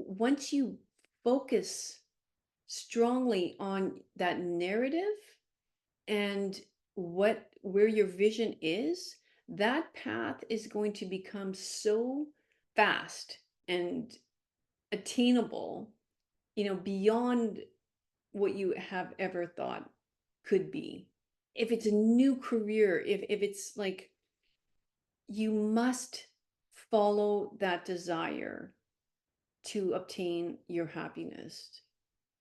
once you focus strongly on that narrative and where your vision is, that path is going to become so fast and attainable, beyond what you have ever thought could be. If it's a new career, if it's like you must follow that desire to obtain your happiness.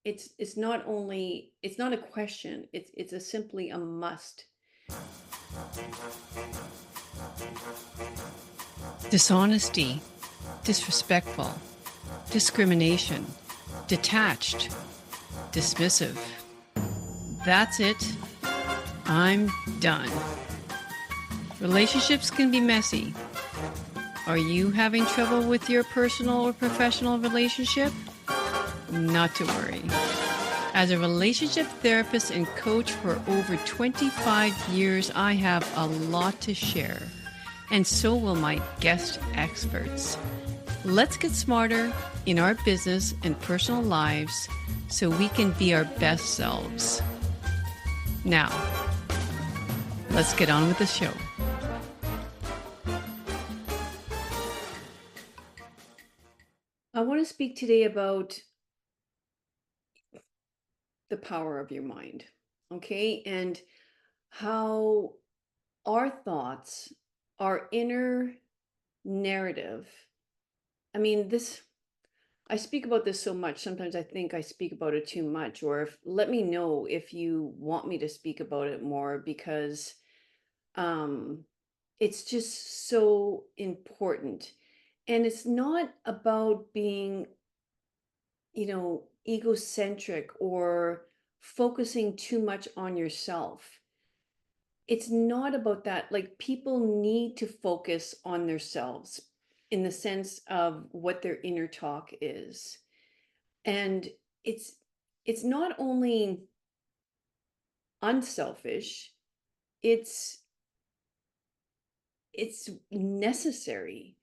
It's not a question, it's a simply a must. Dishonesty, disrespectful, discrimination, detached, dismissive. That's it. I'm done. Relationships can be messy. Are you having trouble with your personal or professional relationship? Not to worry. As a relationship therapist and coach for over 25 years, I have a lot to share, and so will my guest experts. Let's get smarter in our business and personal lives so we can be our best selves. Now, let's get on with the show. I want to speak today about the power of your mind, okay? And how our thoughts, our inner narrative, I mean, I speak about this so much. Sometimes I think I speak about it too much, or let me know if you want me to speak about it more, because um, it's just so important. And it's not about being, egocentric or focusing too much on yourself. It's not about that. Like, people need to focus on themselves in the sense of what their inner talk is. And it's it's not only unselfish, it's it's necessary.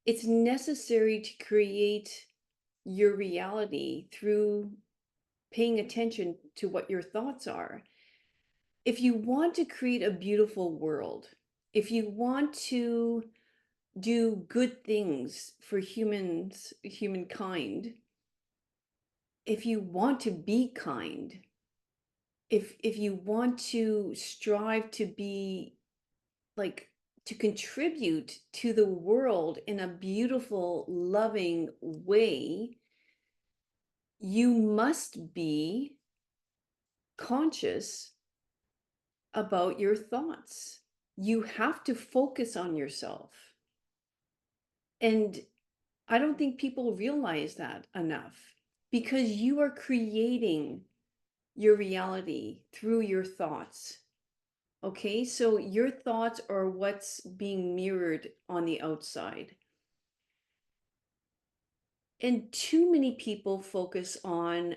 It's necessary to create your reality through paying attention to what your thoughts are. If you want to create a beautiful world, if you want to do good things for humankind, if you want to be kind, if you want to strive to be like to contribute to the world in a beautiful, loving way, you must be conscious about your thoughts. You have to focus on yourself. And I don't think people realize that enough, because you are creating your reality through your thoughts. Okay, so your thoughts are what's being mirrored on the outside. And too many people focus on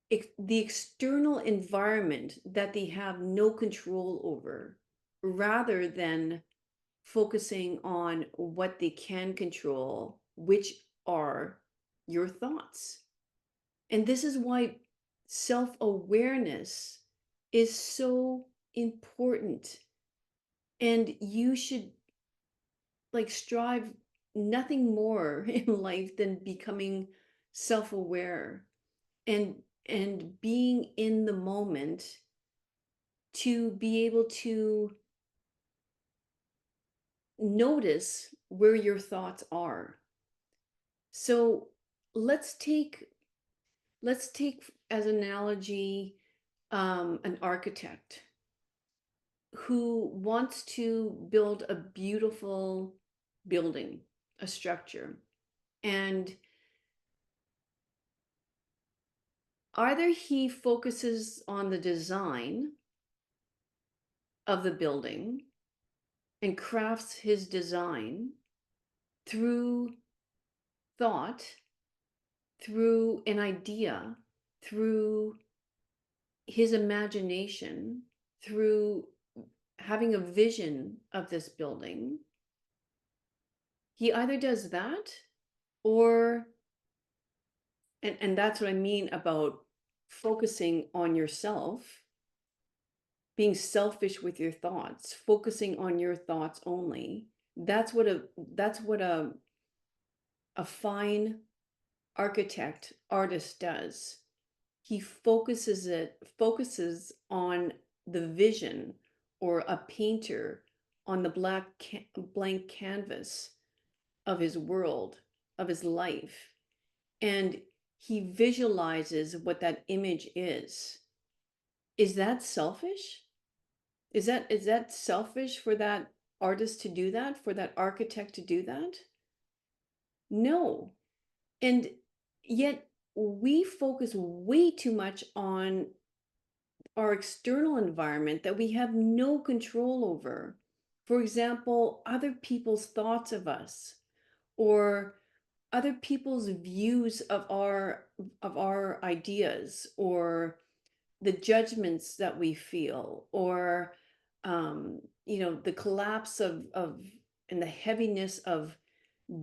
the external environment that they have no control over, rather than focusing on what they can control, which are your thoughts. And this is why self-awareness is so important. And you should like strive nothing more in life than becoming self-aware and being in the moment to be able to notice where your thoughts are. So let's take as an analogy, an architect who wants to build a beautiful building, a structure. And either he focuses on the design of the building and crafts his design through thought, through an idea, through his imagination, through having a vision of this building. He either does that, Or and that's what I mean about focusing on yourself, being selfish with your thoughts, focusing on your thoughts only. That's what a fine architect, artist does. He focuses on the vision, or a painter on the blank canvas of his world, of his life, and he visualizes what that image is. Is that selfish? Is that selfish for that artist to do that, for that architect to do that? No. And yet we focus way too much on our external environment that we have no control over. For example, other people's thoughts of us, or other people's views of our ideas, or the judgments that we feel, or the collapse of and the heaviness of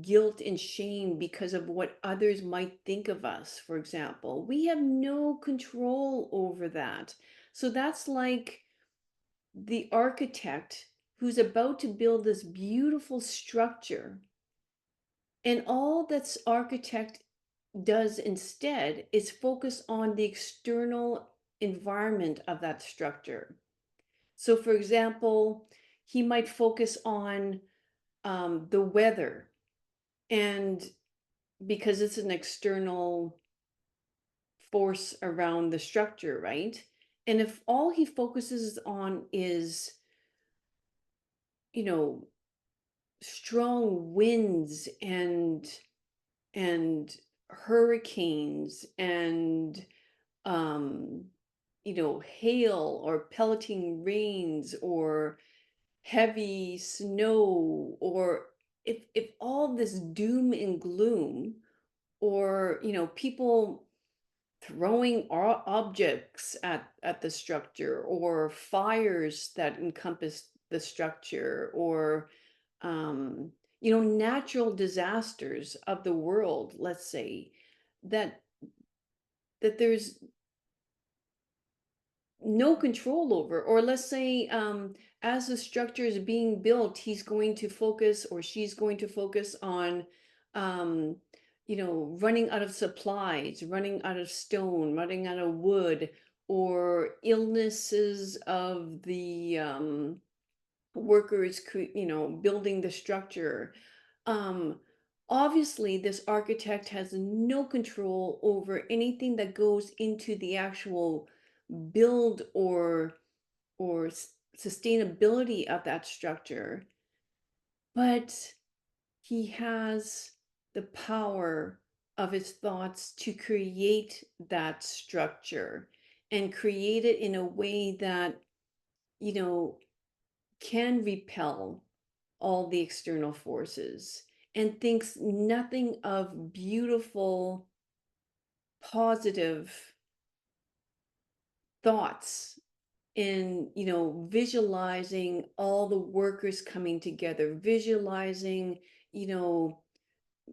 guilt and shame because of what others might think of us, for example. We have no control over that. So that's like the architect who's about to build this beautiful structure, and all that's architect does instead is focus on the external environment of that structure. So, for example, he might focus on the weather, and because it's an external force around the structure, right? And if all he focuses on is, you know, strong winds and hurricanes and um hail or pelleting rains or heavy snow, or if all this doom and gloom, or people throwing objects at the structure, or fires that encompass the structure, or um, natural disasters of the world, let's say, that there's no control over. Or let's say, as the structure is being built, he's going to focus, or she's going to focus on um, running out of supplies, running out of stone, running out of wood, or illnesses of the workers building the structure. um Obviously this architect has no control over anything that goes into the actual build, or sustainability of that structure, but he has the power of his thoughts to create that structure, and create it in a way that you know can repel all the external forces, and thinks nothing of beautiful, positive thoughts in visualizing all the workers coming together, visualizing you know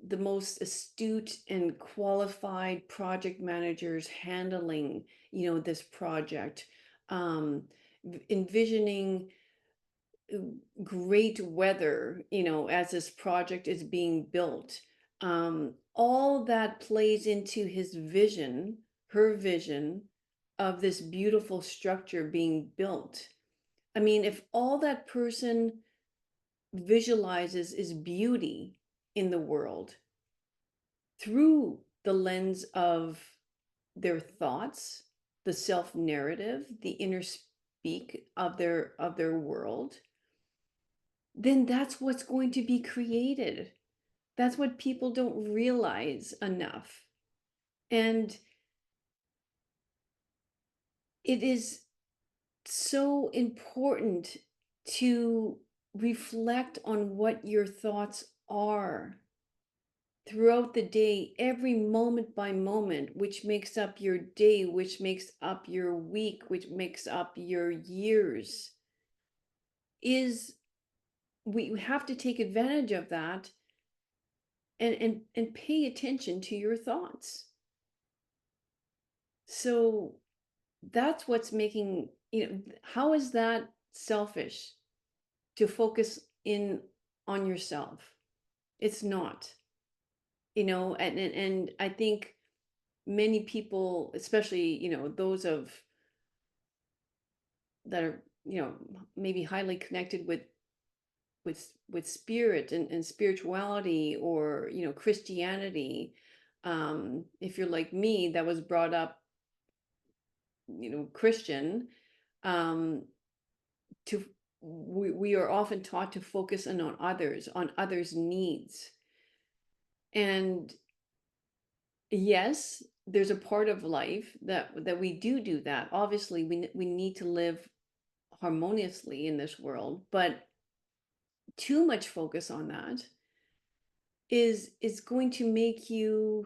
the most astute and qualified project managers handling this project, um envisioning great weather, as this project is being built. All that plays into his vision, her vision of this beautiful structure being built. I mean, if all that person visualizes is beauty in the world through the lens of their thoughts, the self narrative, the inner speak of their world, then that's what's going to be created. That's what people don't realize enough. And it is so important to reflect on what your thoughts are throughout the day, every moment by moment, which makes up your day, which makes up your week, which makes up your years. Is We have to take advantage of that and pay attention to your thoughts. So that's what's making, how is that selfish to focus in on yourself? It's not, and I think many people, especially, those of that are, maybe highly connected with spirit and spirituality, or, Christianity. If you're like me, that was brought up, Christian, um, to we are often taught to focus in on others' needs. And yes, there's a part of life that we do that. Obviously, we need to live harmoniously in this world, but too much focus on that is going to make you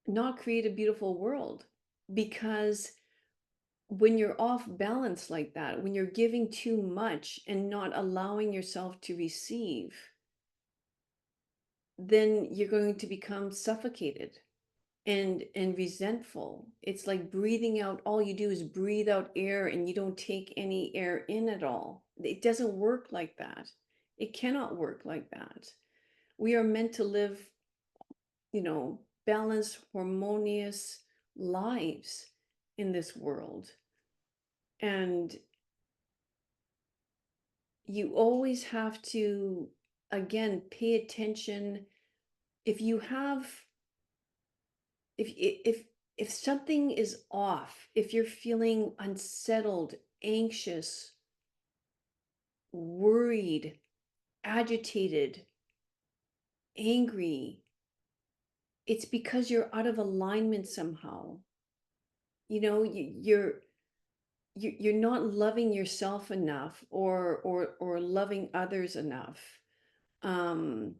not create a beautiful world. Because when you're off balance like that, when you're giving too much and not allowing yourself to receive, then you're going to become suffocated and resentful. It's like breathing out. All you do is breathe out air and you don't take any air in at all. It doesn't work like that. It cannot work like that. We are meant to live, balanced, harmonious lives in this world. And you always have to, again, pay attention. If you have, if something is off, if you're feeling unsettled, anxious, worried, agitated, angry, it's because you're out of alignment somehow. You're not loving yourself enough, or loving others enough. um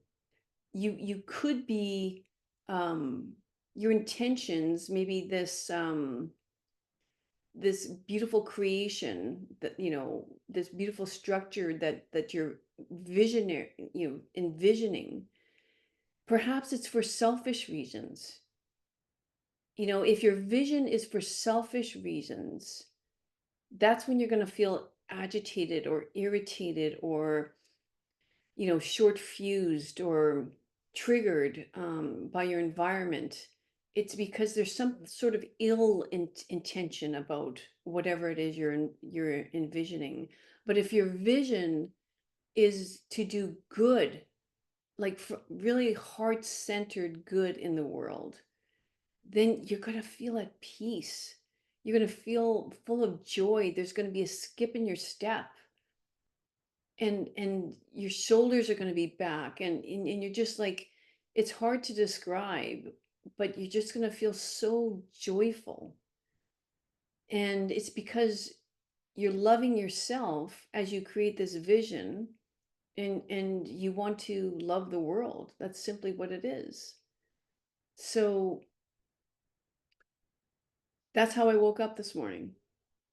you could be, um your intentions, maybe this beautiful creation, that, this beautiful structure that you're visionary envisioning. Perhaps it's for selfish reasons. If your vision is for selfish reasons, that's when you're going to feel agitated or irritated, or, short fused, or triggered, by your environment. It's because there's some sort of intention about whatever it is you're envisioning. But if your vision is to do good, like really heart centered good in the world, then you're going to feel at peace. You're going to feel full of joy. There's going to be a skip in your step, and your shoulders are going to be back, and you're just like, it's hard to describe, but you're just going to feel so joyful. And it's because you're loving yourself as you create this vision, and you want to love the world. That's simply what it is. So that's how I woke up this morning,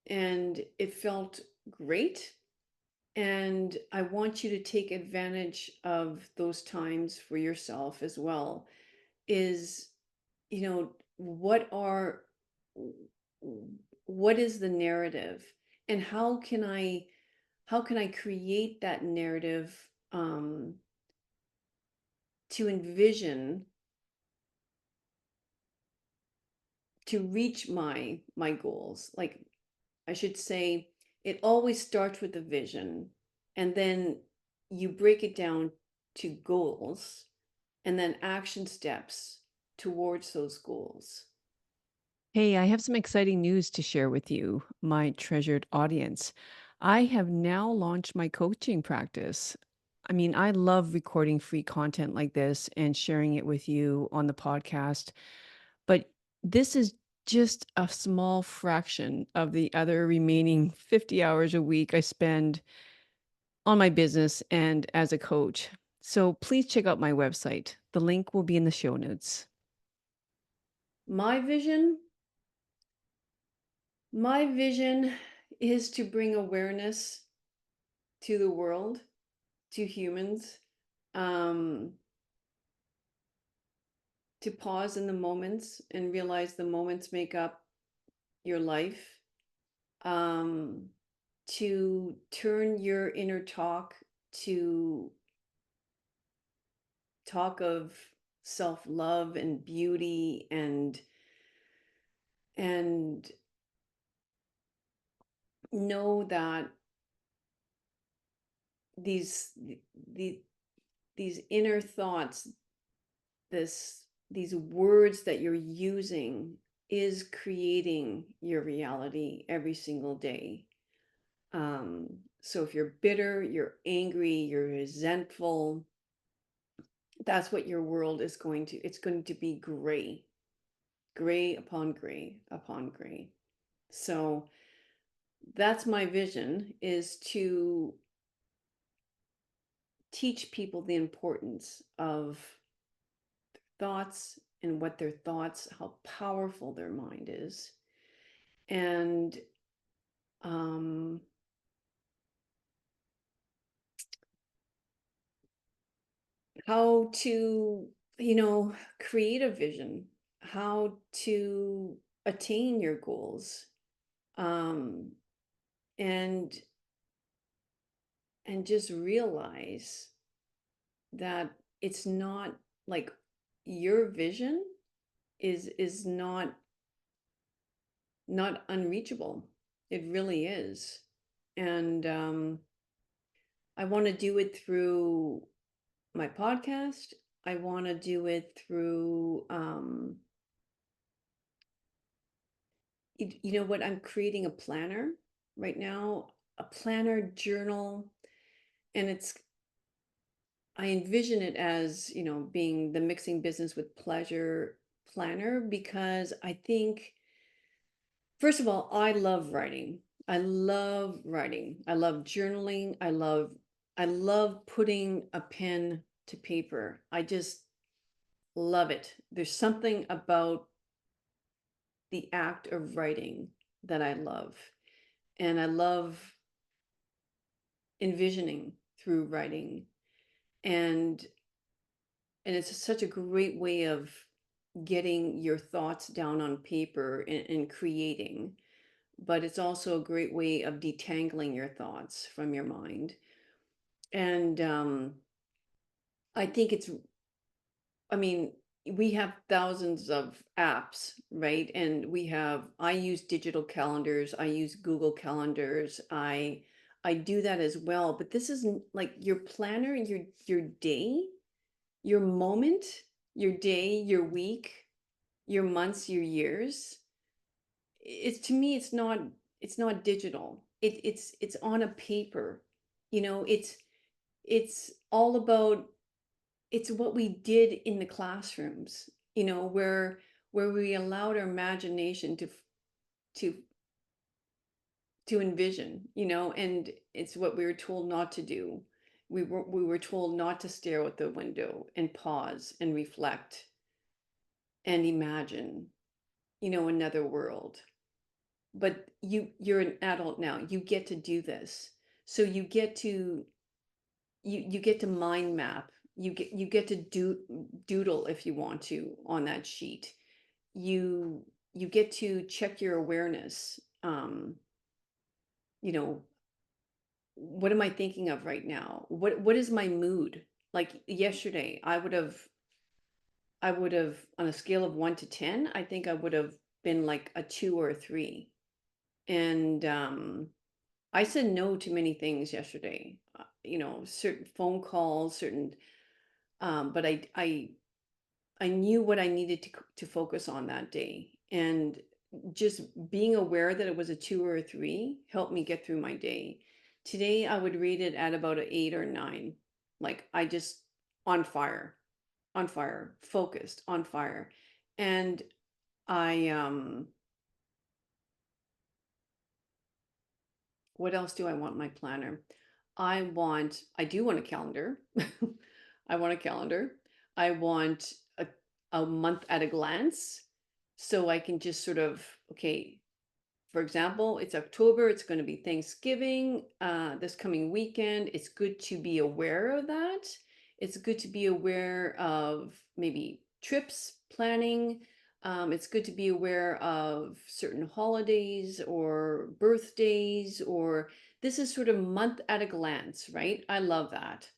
and it felt great. And I want you to take advantage of those times for yourself as well. Is, what are, what is the narrative, and how can I create that narrative, to envision, to reach my goals. Like, I should say, it always starts with a vision, and then you break it down to goals, and then action steps towards those goals. Hey, I have some exciting news to share with you, my treasured audience. I have now launched my coaching practice. I mean, I love recording free content like this and sharing it with you on the podcast, but this is just a small fraction of the other remaining 50 hours a week I spend on my business and as a coach. So please check out my website. The link will be in the show notes. My vision, my vision is to bring awareness to the world, to humans, um, to pause in the moments and realize the moments make up your life, um, to turn your inner talk to talk of self-love and beauty and know that these the these inner thoughts, this these words that you're using is creating your reality every single day. So if you're bitter, you're angry, you're resentful, that's what your world is going to, it's going to be gray, gray upon gray upon gray. So that's my vision, is to teach people the importance of thoughts and what their thoughts, how powerful their mind is, and um, how to, create a vision, how to attain your goals, um, and just realize that it's not like your vision is not unreachable. It really is. And I want to do it through my podcast. I want to do it through, you know what? I'm creating a planner right now, a planner journal. And I envision it as, being the mixing business with pleasure planner, because I think, first of all, I love writing. I love writing. I love journaling. I love putting a pen to paper. I just love it. There's something about the act of writing that I love. And I love envisioning through writing. And it's such a great way of getting your thoughts down on paper and creating. But it's also a great way of detangling your thoughts from your mind. And I think I mean, we have thousands of apps, right? And I use digital calendars, I use Google calendars, I do that as well. But this isn't like your planner, your day, your moment, your day, your week, your months, your years. It's, to me, it's not digital. It's on a paper. You know, it's all about, it's what we did in the classrooms, where we allowed our imagination to to envision, and it's what we were told not to do. We were told not to stare out the window and pause and reflect and imagine, another world. But you're an adult now. You get to do this. So you get to mind map. You get to doodle if you want to on that sheet. You get to check your awareness. You know, what am I thinking of right now? What is my mood? Like yesterday, I would have, on a scale of 1 to 10, I think I would have been like a 2 or a 3. And I said no to many things yesterday. Certain phone calls, certain, but I knew what I needed to focus on that day, and just being aware that it was a 2 or a 3 helped me get through my day. Today, I would rate it at about an 8 or 9. Like, I just, on fire, focused, on fire. And I, what else do I want in my planner? I do want a calendar. I want a calendar. I want a month at a glance, so I can just sort of, okay, for example, it's October, it's going to be Thanksgiving this coming weekend. It's good to be aware of that. It's good to be aware of maybe trips planning. It's good to be aware of certain holidays or birthdays, or this is sort of month at a glance, right? I love that.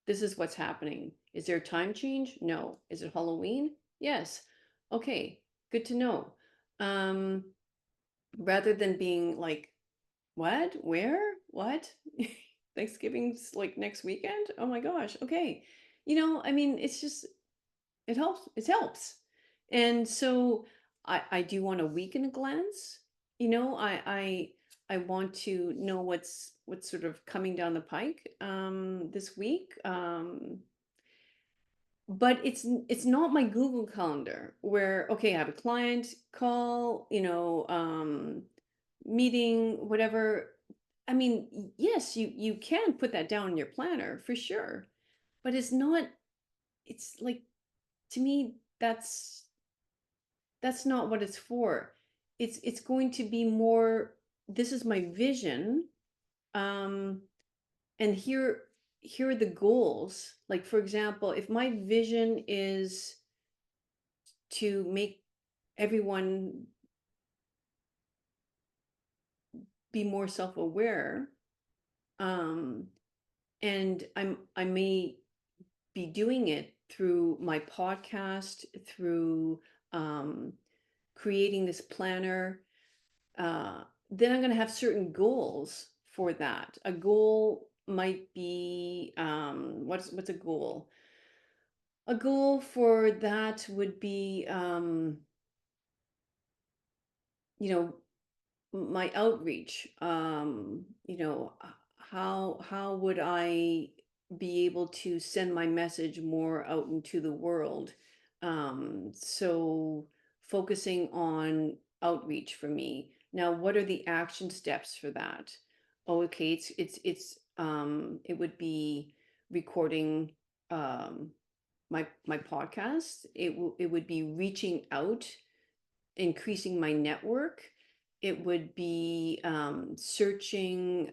This is what's happening. Is there a time change? No. Is it Halloween? Yes. Okay, good to know. Um, rather than being like, what? Where? What? Thanksgiving's like next weekend? Oh my gosh. Okay. I mean, it's just it helps. It helps. And so I do want a week in a glance. I want to know what's sort of coming down the pike this week. But it's not my Google Calendar where, okay, I have a client call, meeting, whatever. I mean, yes, you can put that down in your planner for sure, but it's like, to me, that's not what it's for. It's going to be more, this is my vision, um, and here are the goals. Like, for example, if my vision is to make everyone be more self-aware, um, and I may be doing it through my podcast, through um, creating this planner, then I'm going to have certain goals for that. A goal might be, what's a goal? A goal for that would be, you know, my outreach. How would I be able to send my message more out into the world? So focusing on outreach for me. Now, what are the action steps for that? Oh, okay, it would be recording my podcast. It would be reaching out, increasing my network. It would be searching,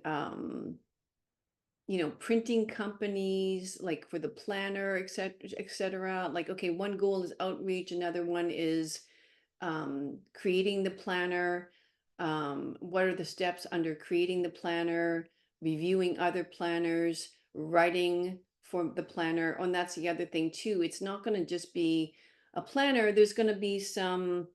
printing companies like for the planner, et cetera, et cetera. Like, okay, one goal is outreach, another one is creating the planner. What are the steps under creating the planner, reviewing other planners, writing for the planner? Oh, and that's the other thing too. It's not going to just be a planner. There's going to be some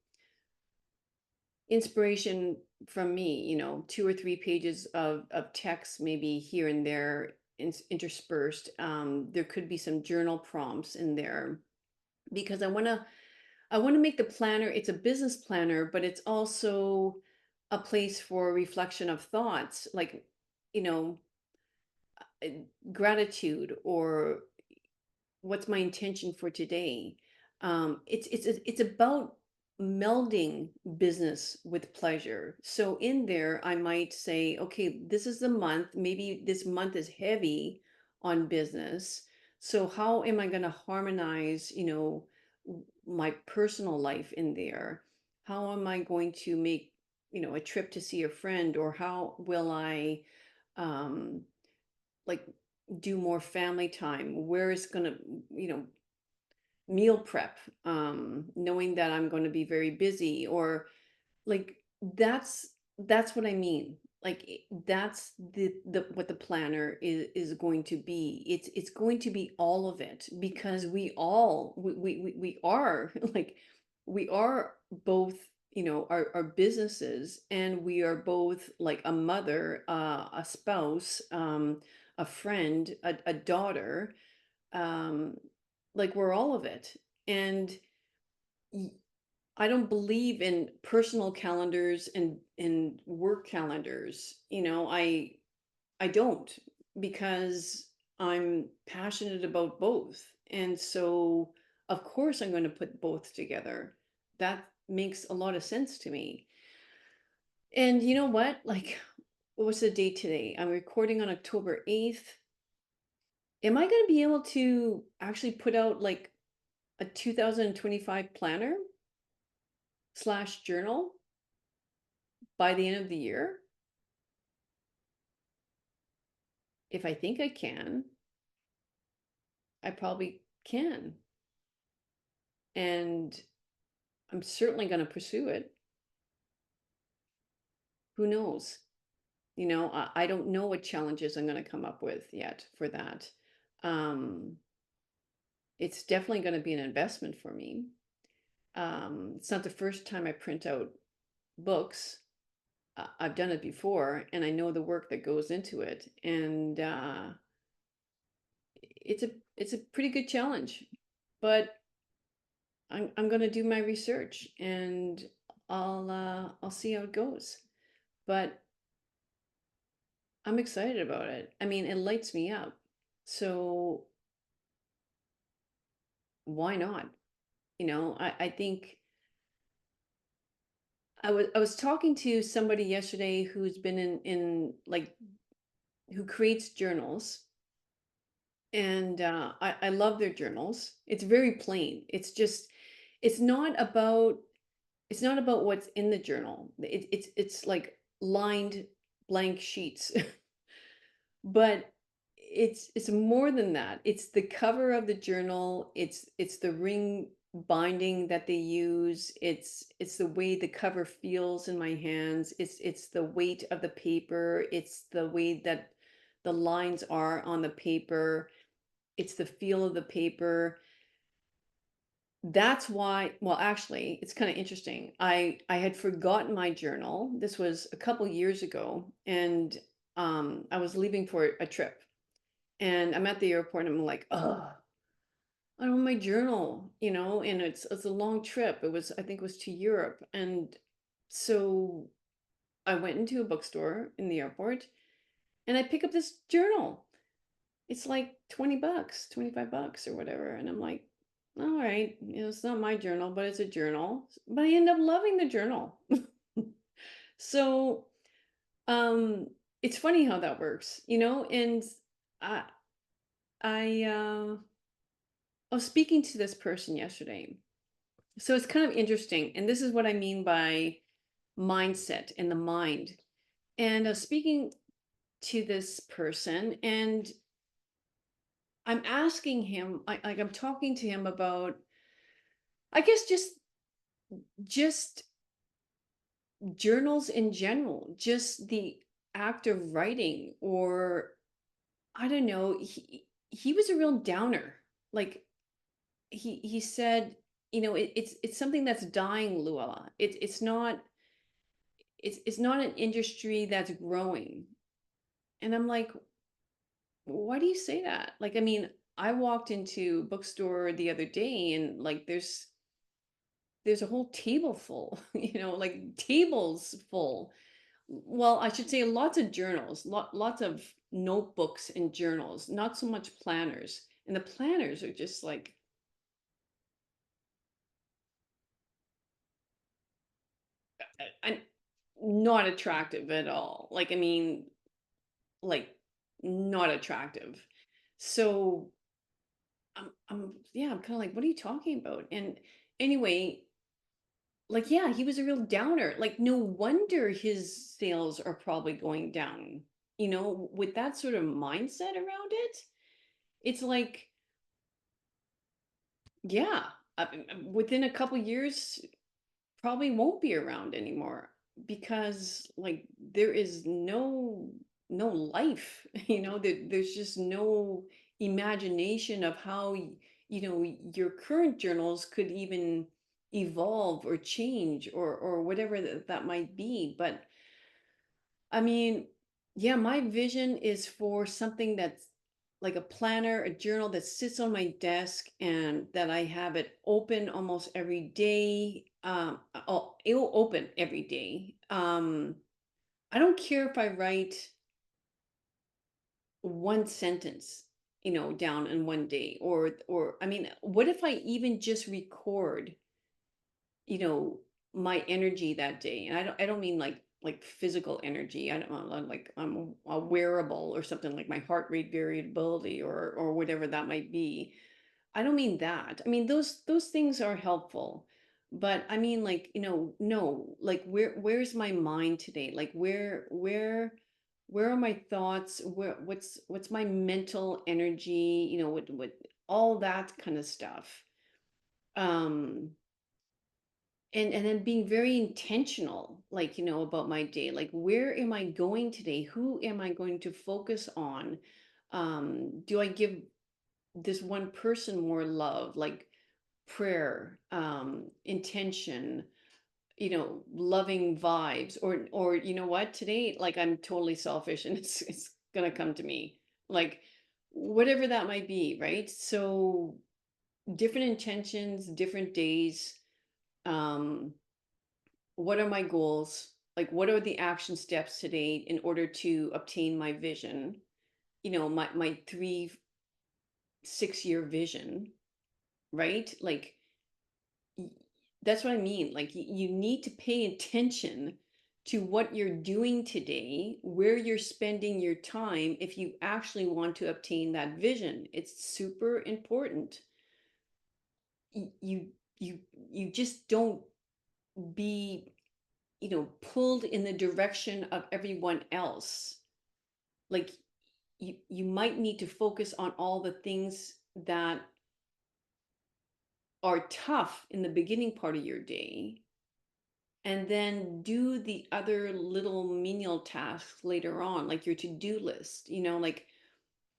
inspiration from me, 2 or 3 pages of text, maybe here and there interspersed. There could be some journal prompts in there because I want to make the planner, it's a business planner, but it's also a place for reflection of thoughts, like, you know, uh, gratitude, or what's my intention for today. It's about melding business with pleasure. So in there I might say, okay, this is the month, maybe this month is heavy on business, so how am I going to harmonize, my personal life in there? How am I going to make, a trip to see a friend, or how will I um like do more family time, where it's gonna, you know meal prep, knowing that I'm going to be very busy, or like, that's what I mean. Like, that's the what the planner is going to be. It's going to be all of it, because we are like, we are both, our businesses, and we are both like a mother, a spouse, a friend, a daughter, um like, we're all of it. And y- I don't believe in personal calendars and work calendars. I don't, because I'm passionate about both. And so of course I'm going to put both together. That makes a lot of sense to me. And you know what? Like, what's the date today? I'm recording on October 8th. Am I going to be able to actually put out like a 2025 planner slash journal by the end of the year? If I think I can, I probably can. And I'm certainly going to pursue it. Who knows? I don't know what challenges I'm going to come up with yet for that. Um, it's definitely going to be an investment for me. It's not the first time I print out books. I've done it before, and I know the work that goes into it. And it's a pretty good challenge. But I'm going to do my research, and I'll see how it goes. But I'm excited about it. I mean, it lights me up. So why not? I think I was talking to somebody yesterday who's been in like who creates journals, and I love their journals. It's very plain. It's not about it's not about what's in the journal. It's like lined blank sheets. But it's more than that. It's the cover of the journal, it's the ring binding that they use, it's the way the cover feels in my hands, it's the weight of the paper, it's the way that the lines are on the paper, it's the feel of the paper. That's why, well, actually, it's kind of interesting. I had forgotten my journal. This was a couple years ago, and I was leaving for a trip. And I'm at the airport and I'm like, oh, I don't have my journal, and it's a long trip. I think it was to Europe. And so I went into a bookstore in the airport and I pick up this journal. It's like 20 bucks, 25 bucks or whatever. And I'm like, all right, it's not my journal, but it's a journal. But I end up loving the journal. So um it's funny how that works, and I I was speaking to this person yesterday. So it's kind of interesting. And this is what I mean by mindset and the mind. And I was speaking to this person, and I'm asking him, I'm talking to him about, I guess, just journals in general, just the act of writing, or I don't know. He was a real downer. Like he said, it's something that's dying, Luella. It's not an industry that's growing. And I'm like, why do you say that? Like, I mean, I walked into a bookstore the other day, and like there's a whole table full, like tables full. Well, I should say lots of journals, lots of notebooks and journals, not so much planners. And the planners are just like, I, not attractive at all. Like, I mean, like not attractive. So I'm kind of like, what are you talking about? And anyway, like, yeah, he was a real downer. Like, no wonder his sales are probably going down, with that sort of mindset around it. It's like, yeah, within a couple years, probably won't be around anymore, because like there is no life. There's just no imagination of how your current journals could even evolve or change, or whatever that might be. But I mean, yeah, my vision is for something that's like a planner, a journal that sits on my desk, and that I have it open almost every day. It'll open every day. I don't care if I write one sentence, down in one day, or I mean, what if I even just record, you know, my energy that day. And I don't mean like physical energy. I don't want like I'm a wearable or something, like my heart rate variability, or whatever that might be. I don't mean that. I mean, those things are helpful. But I mean, like, no, like, where's my mind today? Like, where are my thoughts? What's my mental energy? What all that kind of stuff. Um, and then being very intentional, like, about my day, like, where am I going today? Who am I going to focus on? Do I give this one person more love, like prayer, intention, loving vibes, or what, today, like, I'm totally selfish and it's gonna come to me, like, whatever that might be, right? So different intentions, different days. um what are my goals? Like, what are the action steps today in order to obtain my vision? My 3, 6 year vision, right? Like, y- that's what I mean. Like, you need to pay attention to what you're doing today, where you're spending your time, if you actually want to obtain that vision. It's super important. You just don't be, pulled in the direction of everyone else. Like, you might need to focus on all the things that are tough in the beginning part of your day, and then do the other little menial tasks later on, like your to-do list. Like,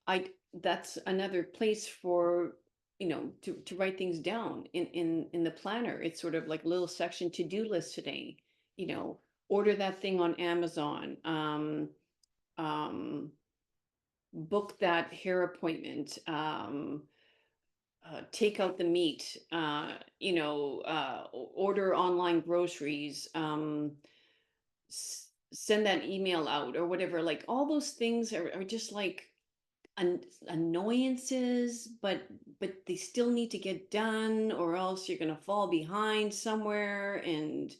I that's another place for, to write things down in the planner. It's sort of like a little section, to-do list today. you know Order that thing on Amazon. Um Book that hair appointment. Take out the meat. Order online groceries. Send that email out or whatever. Like, all those things are just like annoyances, but they still need to get done, or else you're going to fall behind somewhere. And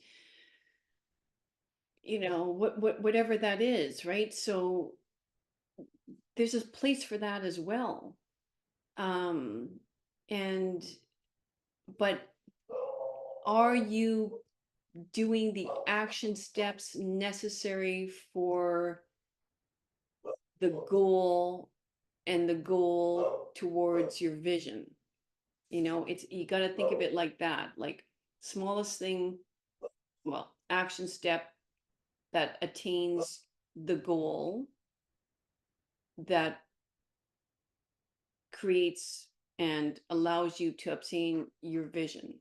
whatever that is, right? So there's a place for that as well. Um and but are you doing the action steps necessary for the goal, and the goal towards your vision? It's, you got to think of it like that. Like, smallest thing, well, action step that attains the goal, that creates and allows you to obtain your vision.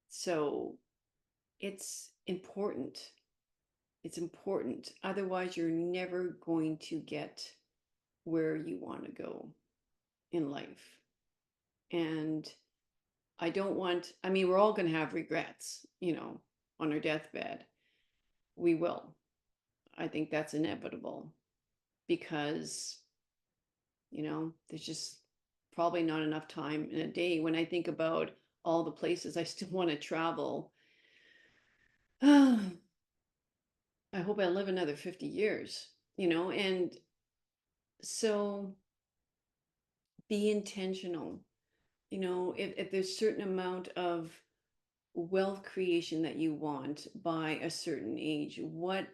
So it's important. It's important. Otherwise, you're never going to get where you want to go in life. And I mean, we're all going to have regrets, on our deathbed. We will. I think that's inevitable, because, there's just probably not enough time in a day. When I think about all the places I still want to travel, I hope I live another 50 years, and so be intentional. If there's certain amount of wealth creation that you want by a certain age, what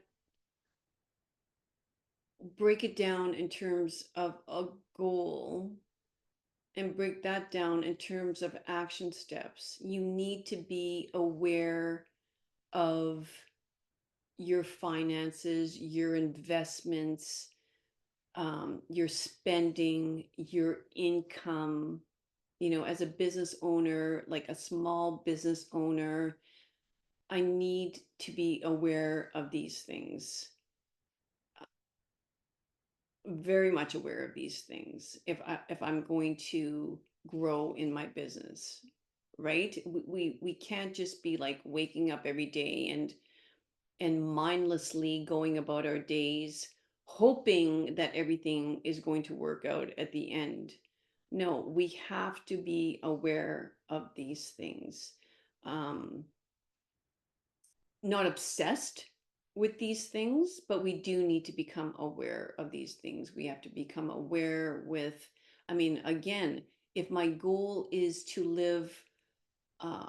break it down in terms of a goal, and break that down in terms of action steps. You need to be aware of your finances, your investments, your spending, your income. As a business owner, like a small business owner, I need to be aware of these things, very much aware of these things, if I'm going to grow in my business, right? We can't just be like waking up every day and mindlessly going about our days, hoping that everything is going to work out at the end. No, we have to be aware of these things. Um, Not obsessed with these things, but we do need to become aware of these things. We have to become aware with, I mean, again, if my goal is to live uh,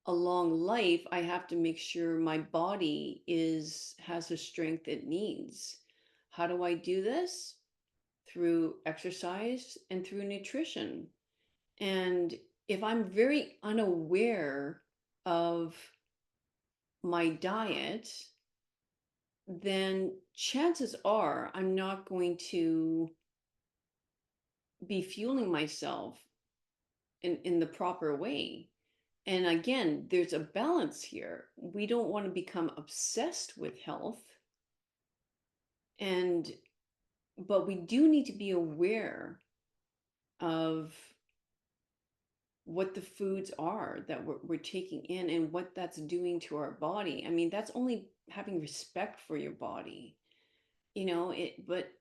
a long life, I have to make sure my body has the strength it needs. How do I do this? through exercise and through nutrition. And if I'm very unaware of my diet, then chances are I'm not going to be fueling myself in the proper way. And again, there's a balance here. We don't want to become obsessed with health, and but we do need to be aware of what the foods are that we're taking in and what that's doing to our body. I mean, that's only having respect for your body, it, but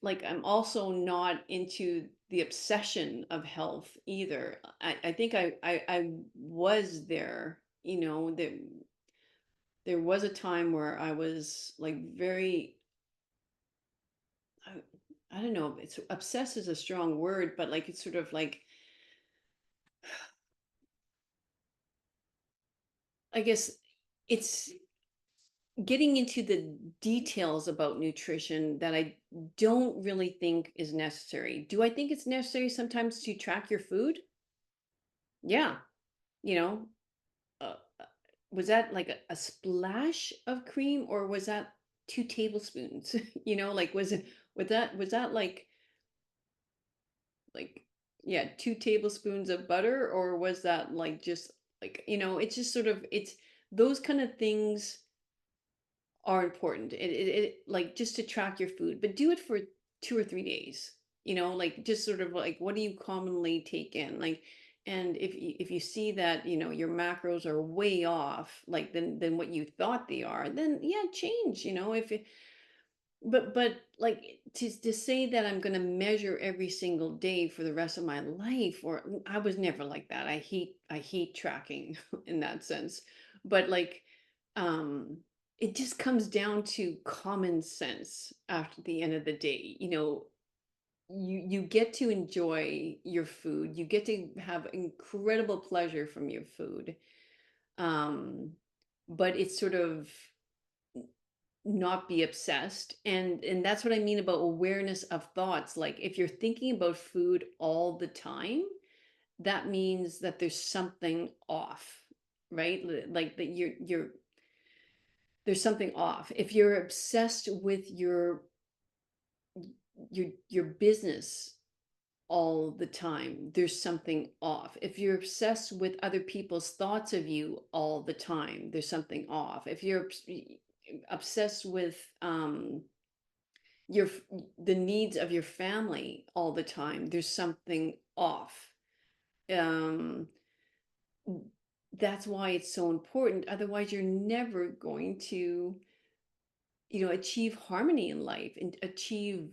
like I'm also not into the obsession of health either. I think I was there, there was a time where I was like very, I, I don't know, it's obsessed is a strong word, but like it's sort of like, I guess it's getting into the details about nutrition that I don't really think is necessary. Do I think it's necessary sometimes to track your food? Yeah, you know, uh, uh, was that like a splash of cream or was that 2 tablespoons? Like was that like yeah, 2 tablespoons of butter or was that like just like it's just sort of it's those kind of things are important. It like just to track your food, but do it for 2 or 3 days. Like just sort of like what do you commonly take in? Like, and if you see that your macros are way off, like than what you thought they are, then yeah, change. If it, but like to say that I'm going to measure every single day for the rest of my life, or I was never like that. I hate tracking in that sense. But like um it just comes down to common sense after the end of the day. You get to enjoy your food. You get to have incredible pleasure from your food. Um but it's sort of not be obsessed, and that's what I mean about awareness of thoughts. Like if you're thinking about food all the time, that means that there's something off, right? Like that you're there's something off. If you're obsessed with your business all the time, there's something off. If you're obsessed with other people's thoughts of you all the time, there's something off. If you're obsessed with your the needs of your family all the time, there's something off. um that's why it's so important. Otherwise you're never going to achieve harmony in life and achieve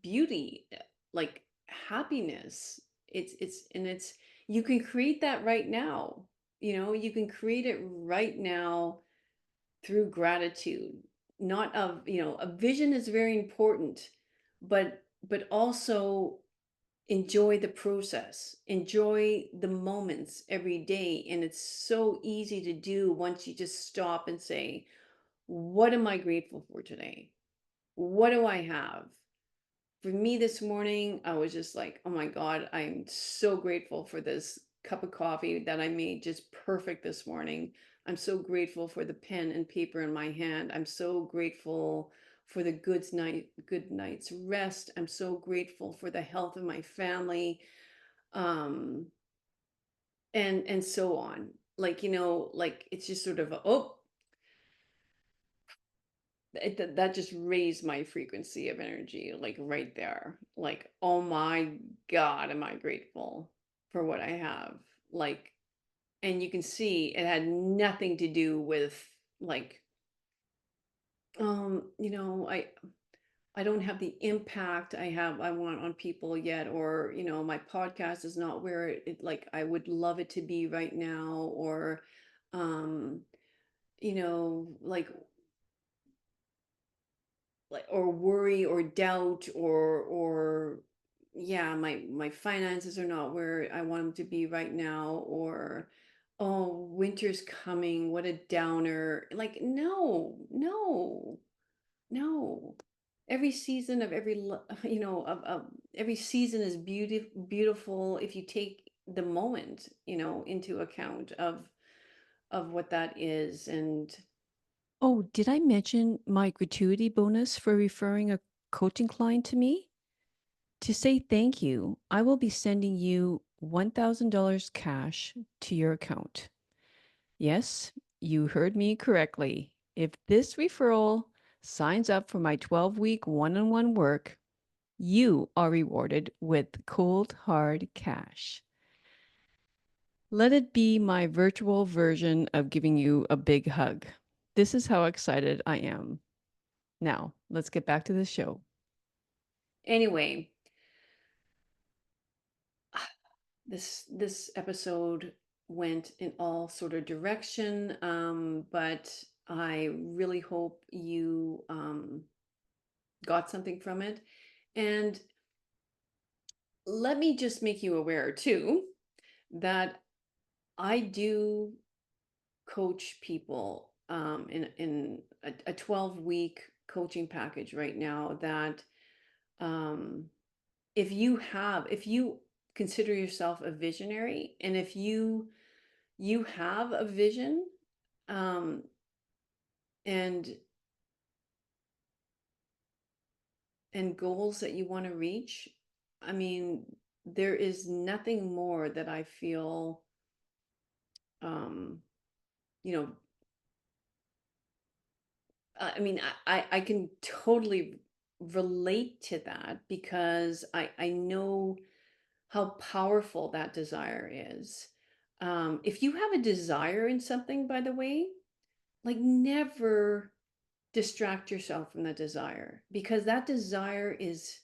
beauty, like happiness. It's you can create that right now. You can create it right now through gratitude. Not of a vision is very important, but also enjoy the process, enjoy the moments every day. And it's so easy to do once you just stop and say, what am I grateful for today? What do I have? For me this morning, I was just like, oh my God, I'm so grateful for this cup of coffee that I made just perfect this morning. I'm so grateful for the pen and paper in my hand. I'm so grateful for the good night's rest. I'm so grateful for the health of my family. Um, and so on. Like, like it's just sort of, oh, that just raised my frequency of energy, like right there. Like, oh my God, am I grateful for what I have? Like, and you can see it had nothing to do with like, I don't have the impact I want on people yet, or, my podcast is not where like I would love it to be right now, or, um, like or worry or doubt or yeah, my finances are not where I want them to be right now, or oh, winter's coming, what a downer. Like no, no, no. every season of you know, of every season is beautiful if you take the moment, you know, into account of what that is. And Oh, did I mention my gratuity bonus for referring a coaching client to me? To say thank you, I will be sending you $1,000 cash to your account. Yes, you heard me correctly. If this referral signs up for my 12-week one-on-one work, you are rewarded with cold, hard cash. Let it be my virtual version of giving you a big hug. This is how excited I am. Now, let's get back to the show. anyway, this episode went in all sort of direction, but I really hope you got something from it. And let me just make you aware too that I do coach people in a 12-week coaching package right now that um, if you consider yourself a visionary, and if you have a vision, um, and goals that you want to reach, I mean, there is nothing more that I feel, um, you know, I mean, I can totally relate to that because I know how powerful that desire is. If you have a desire in something, by the way, like, never distract yourself from the desire, because that desire is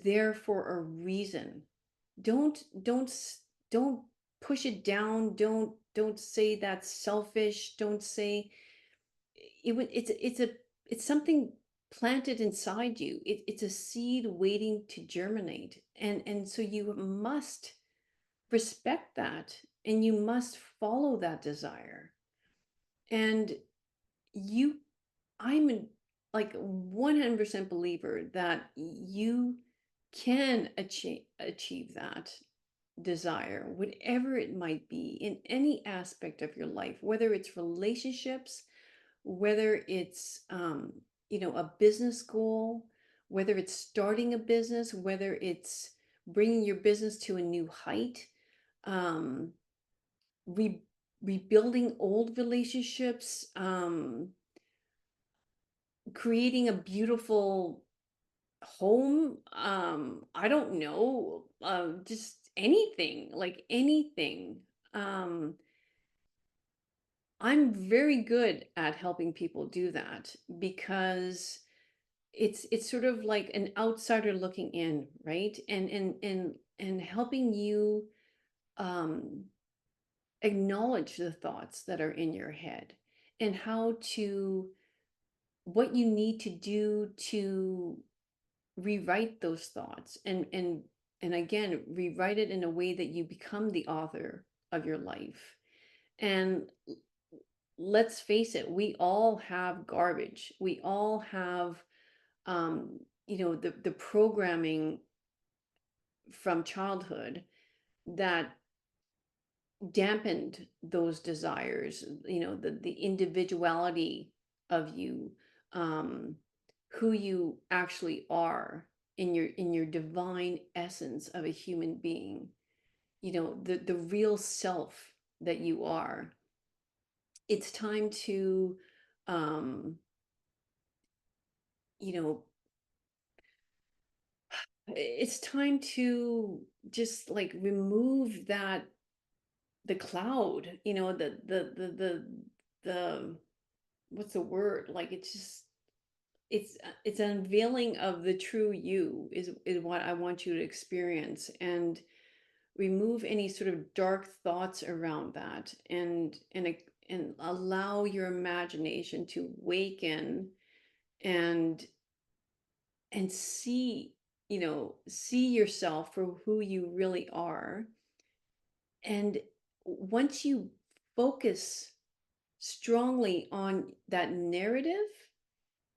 there for a reason. Don't push it down. Don't say that's selfish. Don't say it's something planted inside you. It's a seed waiting to germinate, and so you must respect that, and you must follow that desire. And you I'm a, like, 100% believer that you can achieve that desire, whatever it might be, in any aspect of your life, whether it's relationships, whether it's a business goal, whether it's starting a business, whether it's bringing your business to a new height, um, re- rebuilding old relationships, creating a beautiful home, I don't know, just anything, like anything. um I'm very good at helping people do that, because it's sort of like an outsider looking in, right? And helping you um acknowledge the thoughts that are in your head, and how to what you need to do to rewrite those thoughts, and again, rewrite it in a way that you become the author of your life. And let's face it, we all have garbage. We all have the programming from childhood that dampened those desires, the individuality of you, um, who you actually are in your divine essence of a human being, the real self that you are. It's time to, um, you know, it's time to just like remove that the cloud, the what's the word? Like, it's just it's an unveiling of the true you is what I want you to experience, and remove any sort of dark thoughts around that, and allow your imagination to waken, and see, see yourself for who you really are. And once you focus strongly on that narrative,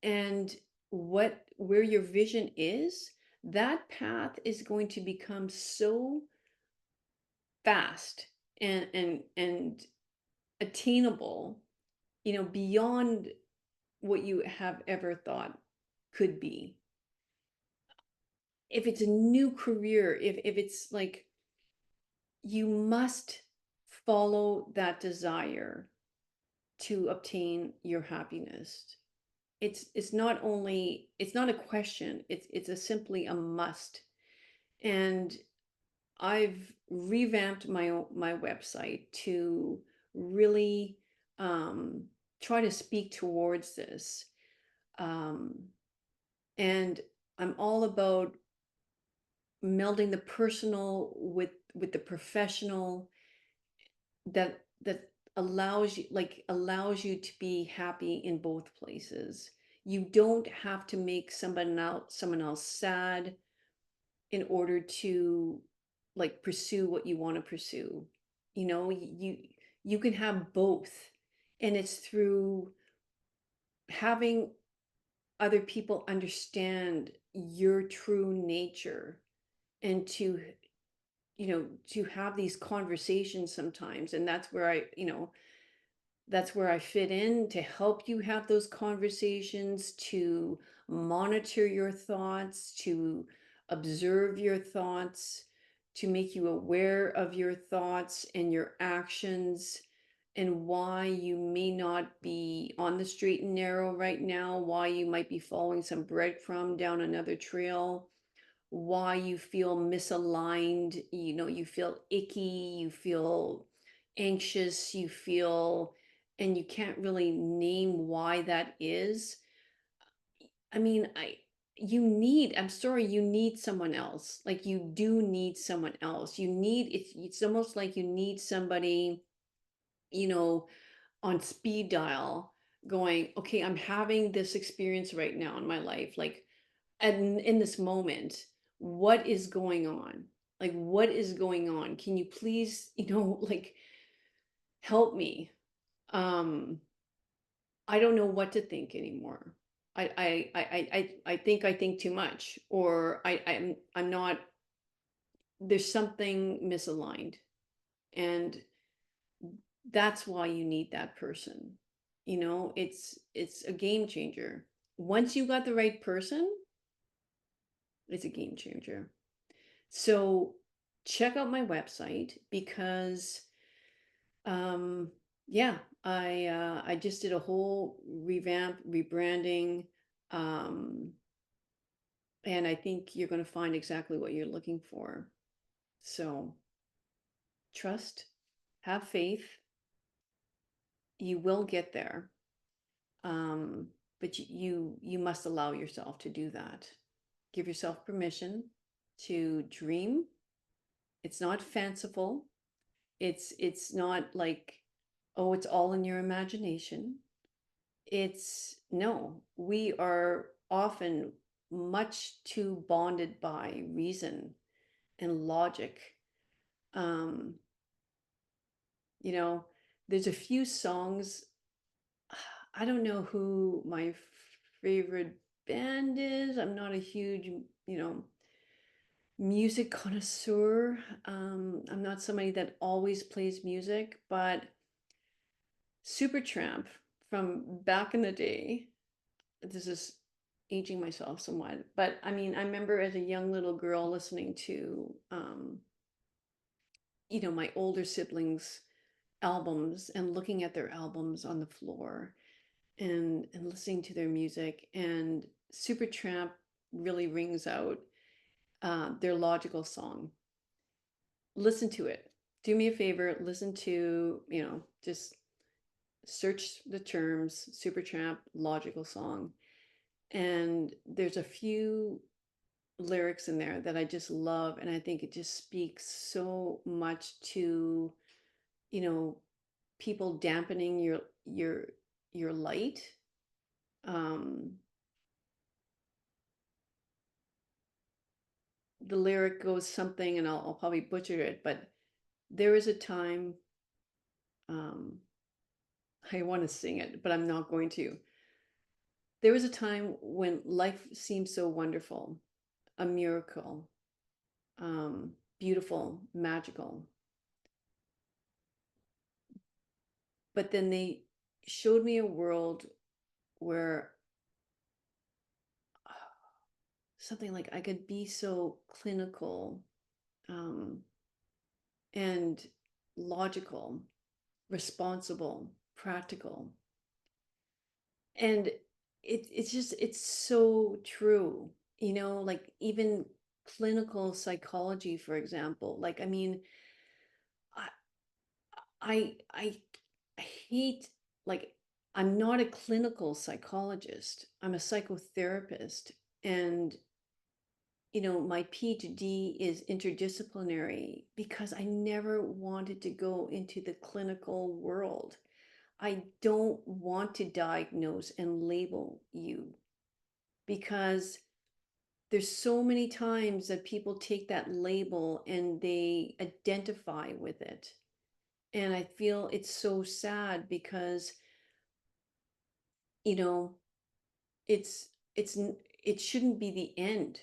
and where your vision is, that path is going to become so fast and attainable, beyond what you have ever thought could be. If it's a new career, if it's like you must follow that desire to obtain your happiness. It's not a question, it's a simply a must. And I've revamped my website to really um, try to speak towards this. Um, and I'm all about melding the personal with the professional, that allows you to be happy in both places. You don't have to make someone else sad in order to like pursue what you want to pursue. You can have both, and it's through having other people understand your true nature, and to have these conversations sometimes. And that's where I fit in, to help you have those conversations, to monitor your thoughts, to observe your thoughts, to make you aware of your thoughts and your actions, and why you may not be on the straight and narrow right now, why you might be following some breadcrumb down another trail, why you feel misaligned, you feel icky, you feel anxious, and you can't really name why that is. I mean, I'm sorry, you need someone else. Like, you do need someone else. It's almost like you need somebody, you know, on speed dial, going, okay, I'm having this experience right now in my life. Like, and in this moment, what is going on? Like, what is going on? Can you please, like, help me? Um, I don't know what to think anymore. I think too much, or I'm not. There's something misaligned, and that's why you need that person. It's a game changer. Once you got the right person, it's a game changer. So check out my website, because um yeah, I just did a whole rebranding, um and I think you're going to find exactly what you're looking for. So trust, have faith, you will get there. Um but you must allow yourself to do that. Give yourself permission to dream. It's not fanciful. It's not like, oh, it's all in your imagination. It's no, we are often much too bonded by reason and logic. Um, you know, there's a few songs. I don't know who my favorite band is. I'm not a huge, music connoisseur. I'm not somebody that always plays music, but Supertramp, from back in the day, this is aging myself somewhat, but I mean, I remember as a young little girl listening to, my older siblings' albums, and looking at their albums on the floor, and listening to their music. And Supertramp really rings out their Logical song. Listen to it. Do me a favor, listen to, just search the terms Supertramp Logical song. And there's a few lyrics in there that I just love, and I think it just speaks so much to, you know, people dampening your light. Um, the lyric goes something, and I'll probably butcher it, but there is a time, um, I want to sing it, but I'm not going to. there was a time when life seemed so wonderful, a miracle, beautiful, magical. But then they showed me a world where something like I could be so clinical, um, and logical, responsible, practical. And it's just it's so true. Like even clinical psychology, for example. Like I mean, I I I hate like I'm not a clinical psychologist. I'm a psychotherapist and my PhD is interdisciplinary because I never wanted to go into the clinical world. I don't want to diagnose and label you because there's so many times that people take that label and they identify with it. And I feel it's so sad because, you know, it shouldn't be the end.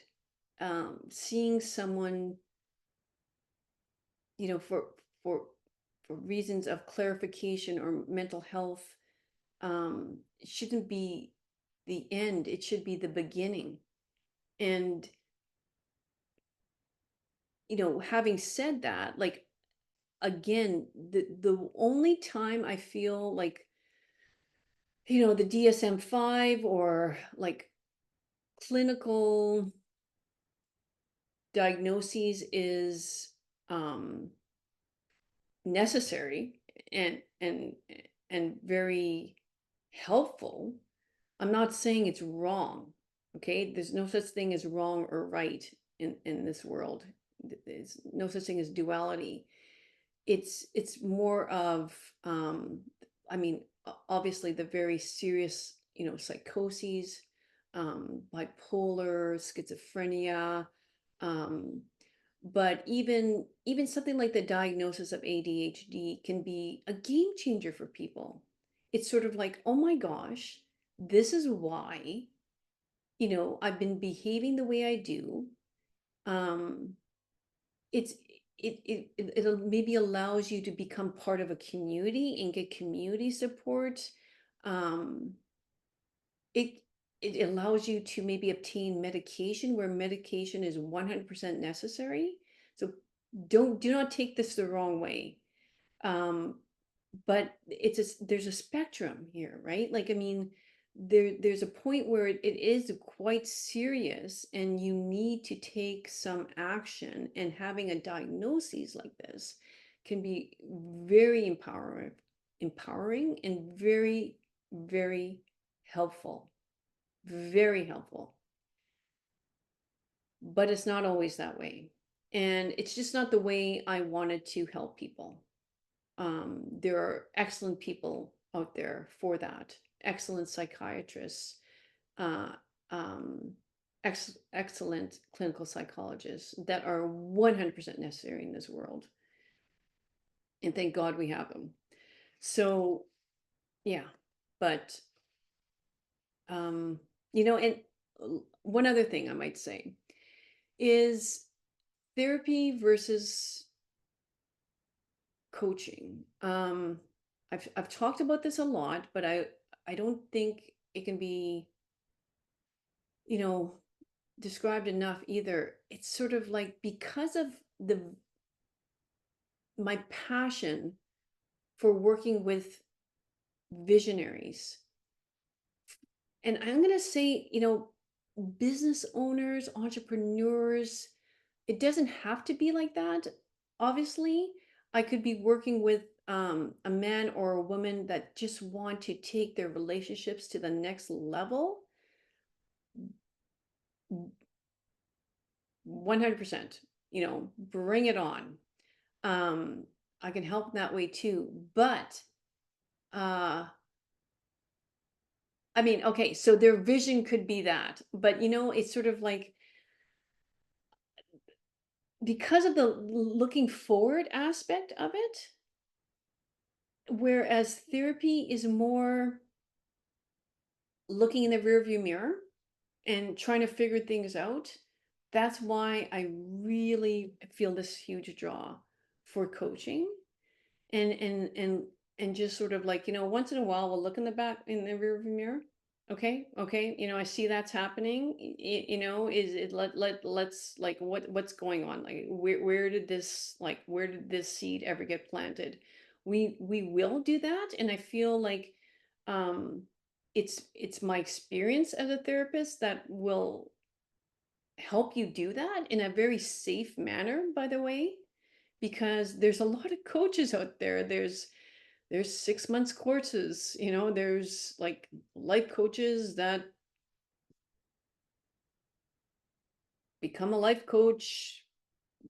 Seeing someone, you know, for for reasons of clarification or mental health, it shouldn't be the end. It should be the beginning. And, having said that, like again, the only time I feel like, the DSM-5 or like clinical diagnoses is um necessary and very helpful. I'm not saying it's wrong. Okay, there's no such thing as wrong or right in this world. There's no such thing as duality. It's more of I mean, obviously the very serious, psychoses, bipolar, schizophrenia, um, but even something like the diagnosis of ADHD can be a game changer for people. It's sort of like, oh my gosh, this is why, I've been behaving the way I do. Um, it's it maybe allows you to become part of a community and get community support. Um, it it allows you to maybe obtain medication where medication is 100% necessary. So do not take this the wrong way. Um, but there's a spectrum here, right? Like, I mean, there's a point where it is quite serious and you need to take some action, and having a diagnosis like this can be very empowering and very, very helpful. Very helpful. But it's not always that way. And it's just not the way I wanted to help people. There are excellent people out there for that, excellent psychiatrists, uh, um, excellent clinical psychologists that are 100% necessary in this world. And thank God we have them. So, yeah, but, um, and one other thing I might say is therapy versus coaching. I've talked about this a lot, but I don't think it can be, you know, described enough either. It's sort of like because of the my passion for working with visionaries. And I'm going to say, business owners, entrepreneurs, it doesn't have to be like that. Obviously, I could be working with a man or a woman that just want to take their relationships to the next level. 100%, bring it on. Um, I can help that way too. But uh, I mean, okay, so their vision could be that, but it's sort of like because of the looking forward aspect of it, whereas therapy is more looking in the rearview mirror and trying to figure things out. That's why I really feel this huge draw for coaching and and just sort of like, once in a while we'll look in the back in the rearview mirror. Okay, I see that's happening. Is it let's like what's going on? Like where did this seed ever get planted? We will do that, and I feel like um it's my experience as a therapist that will help you do that in a very safe manner, by the way, because there's a lot of coaches out there. There's 6 months courses, there's like life coaches that become a life coach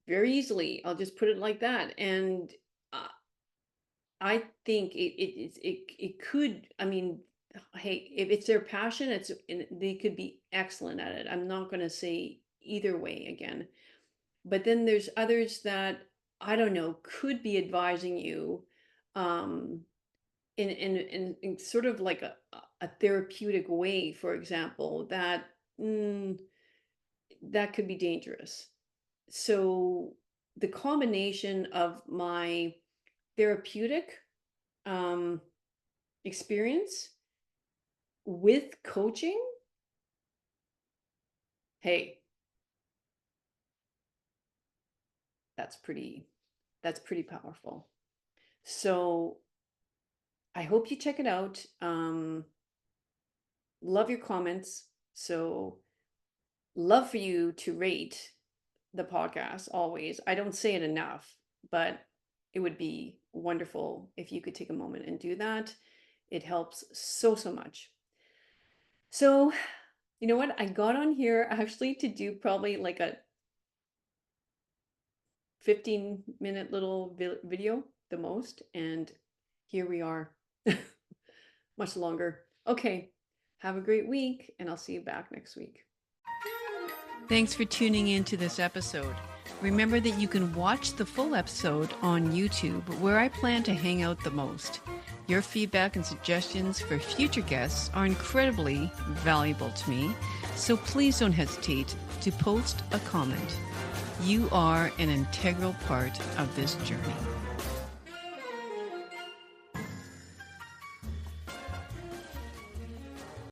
very easily. I'll just put it like that. And uh, I think it could, I mean, hey, if it's their passion, they could be excellent at it. I'm not going to say either way again. But then there's others that I don't know could be advising you um in sort of like a therapeutic way, for example, mm, that could be dangerous. So the combination of my therapeutic um, experience with coaching, hey, that's pretty that's pretty powerful. So I hope you check it out. Love your comments. So love for you to rate the podcast always. I don't say it enough, but it would be wonderful if you could take a moment and do that. It helps so, so much. So, you know what? I got on here actually to do probably like a 15-minute little video, the most. And here we are, much longer. Okay. Have a great week, and I'll see you back next week. Thanks for tuning in to this episode. Remember that you can watch the full episode on YouTube, where I plan to hang out the most. Your feedback and suggestions for future guests are incredibly valuable to me, so please don't hesitate to post a comment. You are an integral part of this journey.